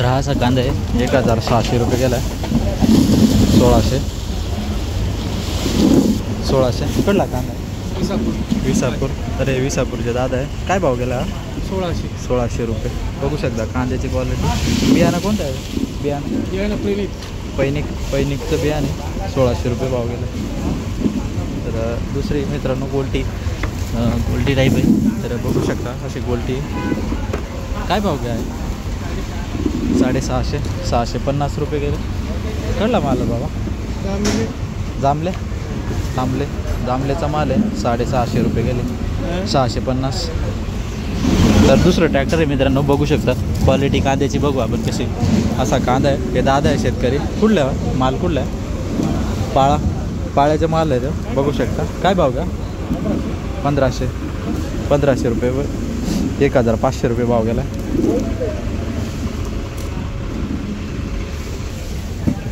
हा असा कांदा आहे 1600 रुपये गेला आहे. 1600 कुठला कांदा आहे? विसापूर. तर हे विसापूरचे दादा आहे. काय भाव गेला? 1600 रुपये. बघू शकता कांद्याची क्वालिटी. बियाणं कोणतं आहे? बियाणं पैनिकचं बियाणे 1600 रुपये भाव गेला. तर दुसरी मित्रांनो गोल्टी टाईप आहे. तर बघू शकता अशी गोल्टी. काय भाव घ्या आहे? 650. 650 रुपये गेले. कळला माल बाबा? जांभलेचा माल आहे. 650 रुपये गेले. 650. तर दुसरं ट्रॅक्टर आहे मित्रांनो. बघू शकता क्वालिटी कांद्याची बघू आपण कशी. असा कांदा आहे. हे दादा आहे शेतकरी. कुठला माल कुठला आहे? पाळ्याचा माल आहे तो. बघू शकता. काय भाव का? 1500 रुपये. 1500 रुपये भाव गेला.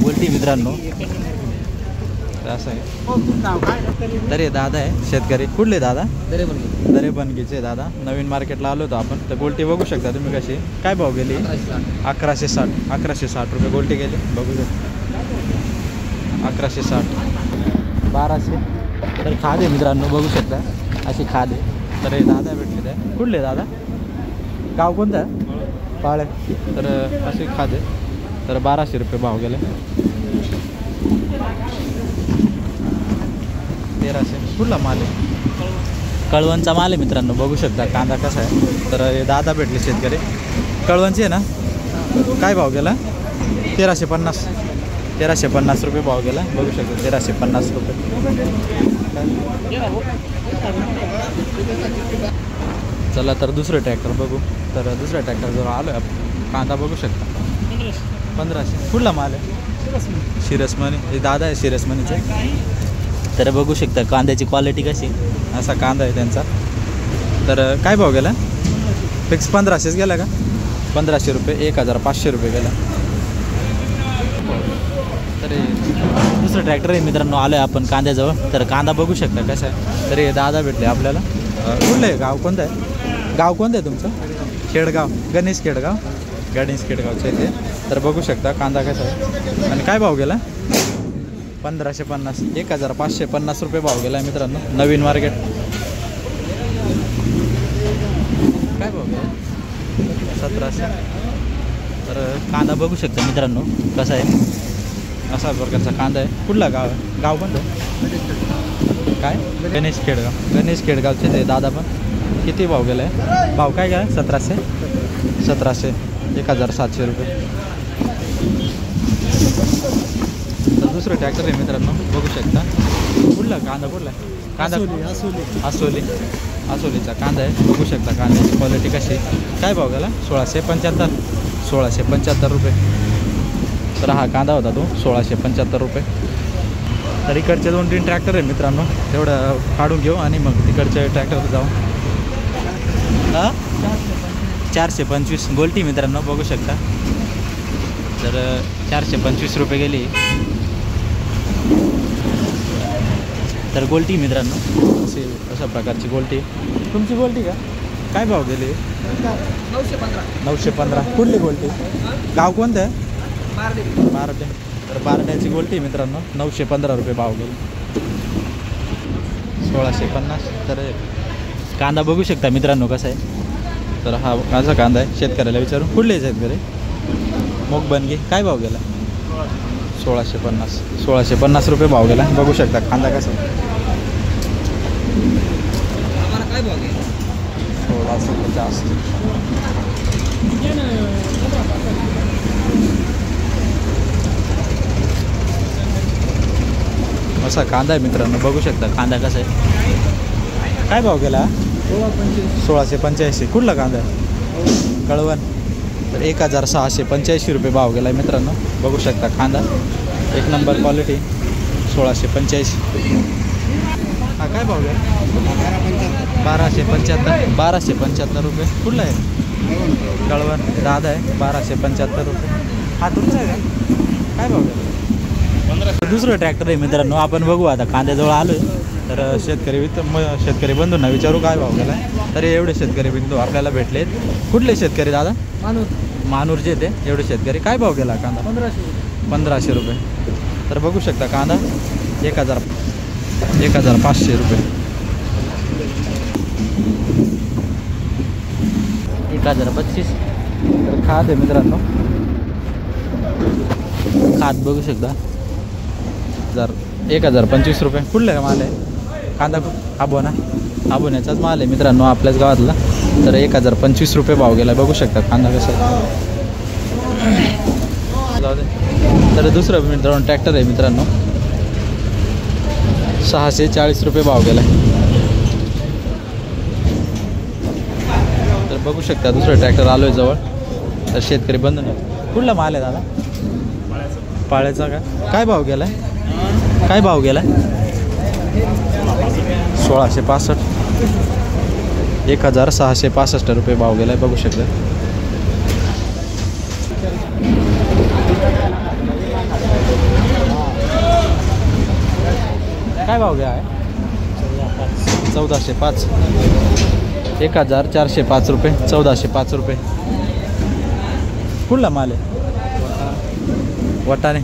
गोल्टी मित्रांनो असं आहे. तर हे दादा आहे शेतकरी. कुठले दादा? दरेबनगीचे दादा. नवीन मार्केटला आलो होतो आपण. तर गोल्टी बघू शकता तुम्ही कशी. काय भाव गेली? 1160 रुपये गोल्टी गेली. बघू शकता 1160. 1200. तर खाद आहे मित्रांनो. बघू शकता अशी खाद आहे. तर हे दादा भेटले आहे. कुठले दादा? गाव कोणतं आहे? पाळे. तर अशी खाद आहे. तर 1200 रुपये भाव गेले. 1300. कुठला माल आहे? कळवणचा माल आहे मित्रांनो. बघू शकता कांदा कसा आहे. तर हे दादा भेटले शेतकरी. कळवणची आहे ना. काय भाव गेला? 1350 रुपये भाव गेला. बघू शकता 1350 रुपये. चला तर दुसरं ट्रॅक्टर बघू. तर दुसऱ्या ट्रॅक्टरजवळ आलो आहे आपण. कांदा बघू शकता 1500. कुठला माल आहे? शिरसमणी. हे दादा आहे शिरसमणीचे. तर बघू शकता कांद्याची क्वालिटी कशी. असा कांदा आहे त्यांचा. तर काय भाव गेला? फिक्स 1500 गेला का? 1500 रुपये. 1500 रुपये गेला. तर दुसरं ट्रॅक्टर आहे मित्रांनो. आलो आहे आपण कांद्याजवळ. तर कांदा बघू शकता कसा आहे. तर हे दादा भेटले आपल्याला. कुठलं आहे? गाव कोणतं आहे? गाव कोणतं आहे तुमचं? खेडगाव. गणेश खेडगावचं आहे ते. तर बघू शकता कांदा कसा आहे. आणि काय भाव गेला? 1550. 1550 रुपये भाव गेला मित्रांनो. नवीन मार्केट. काय भाव गेला? 1700. तर कांदा बघू शकता मित्रांनो कसा आहे. असा प्रकारचा कांदा आहे. कुठला गाव आहे? गाव कोणतं? काय? गणेश खेडगावचे ते दादा पण. किती भाव गेला आहे? भाव काय काय? 1700. 1700. रुपये. तर दुसरं ट्रॅक्टर आहे मित्रांनो. बघू शकता. कुठला कांदा? आसोलीचा कांदा आहे. बघू शकता कांद्याची क्वालिटी कशी. काय भाव गेला? 1675 रुपये. तर हा कांदा होता तो 1675 रुपये. तर इकडचे 2-3 ट्रॅक्टर आहे मित्रांनो. तेवढं काढून घेऊ आणि मग तिकडच्या ट्रॅक्टरवर जाऊ. 425 गोल्टी मित्रांनो. बघू शकता. तर 425 रुपये गेली. तर गोल्टी मित्रांनो अशा प्रकारची गोल्टी. तुमची गोल्टी का? काय भाव गेली? 915. कुठली गोल्टी? गाव कोणतं आहे? बारडे. तर बारड्याची गोल्टी मित्रांनो 915 रुपये भाव गेली. 1650. तर कांदा बघू शकता मित्रांनो कसा आहे. तर हा असा कांदा आहे. शेतकऱ्याला विचारून. कुठले शेतकरी? मोगबनगी. काय भाव गेला? 1650 रुपये भाव गेला. बघू शकता कांदा कसा. काय भाव गेला? 1650. असा कांदा आहे मित्रांनो. बघू शकता कांदा कसा आहे. काय भाव गेला? 1685. कुठला कांदा आहे? कळवण. तर 1685 रुपये भाव गेला आहे मित्रांनो. बघू शकता कांदा एक नंबर क्वालिटी. 1685. हा काय भाव गेला? 1275 रुपये. कुठला आहे? कळवण. दादा आहे. 1275 रुपये. हा तुमचा आहे का? काय भाव गेला? दुसरं ट्रॅक्टर आहे मित्रांनो. आपण बघू आता कांद्याजवळ आलो आहे. तर शेतकरी बंधूंना विचारू काय भाव गेला. तर एवढे शेतकरी बिंदू आपल्याला भेटलेत. कुठले शेतकरी दादा? मानूरचे ते एवढे शेतकरी. काय भाव गेला कांदा? 1500 रुपये. तर बघू शकता कांदा 1500 रुपये. 1025. तर खाद आहे मित्रांनो, खाद बघू शकता 1025 रुपये. कुठला माल आहे कांदा? आबोण्याचाच माल आहे मित्रांनो आपल्याच गावातला. तर 1025 रुपये भाव गेला. बघू शकता कांदा कसा. जाऊ दे. तर दुसरं मित्रांनो ट्रॅक्टर आहे मित्रांनो, 640 रुपये भाव गेला. तर बघू शकता दुसरं ट्रॅक्टर आलो आहे जवळ. तर शेतकरी बंद नाही. कुठला माल आहे दादा? पाळ्याचा का? काय भाव गेला आहे? काय भाव गेला आहे? 1665. 1665 रुपये भाव गेला आहे. बघू शकता. काय भाव घ्या आहे? 1405. 1405 रुपये. 1405 रुपये. कुठला माल आहे? वटाणे.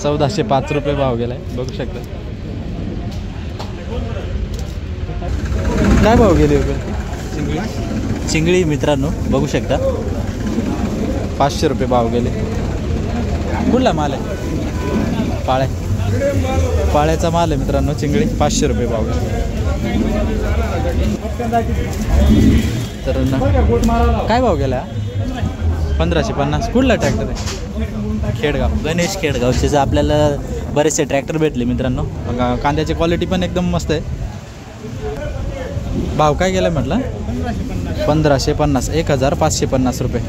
1405 रुपये भाव गेलाय. बघू शकता. काय भाव गेले होते? चिंगळी मित्रांनो बघू शकता 500 रुपये भाव गेले. कुठला माल आहे? पाळ्याचा माल आहे मित्रांनो. चिंगळी 500 रुपये भाव गेले. तर काय भाव गेला? 1550. कुठला ट्रॅक्टर आहे? खेडगाव. गणेश खेडगावचे जे आपल्याला बरेचसे ट्रॅक्टर भेटले मित्रांनो. कांद्याची क्वालिटी पण एकदम मस्त आहे. भाव काय गेला म्हटलं? 1550. 1550 रुपये.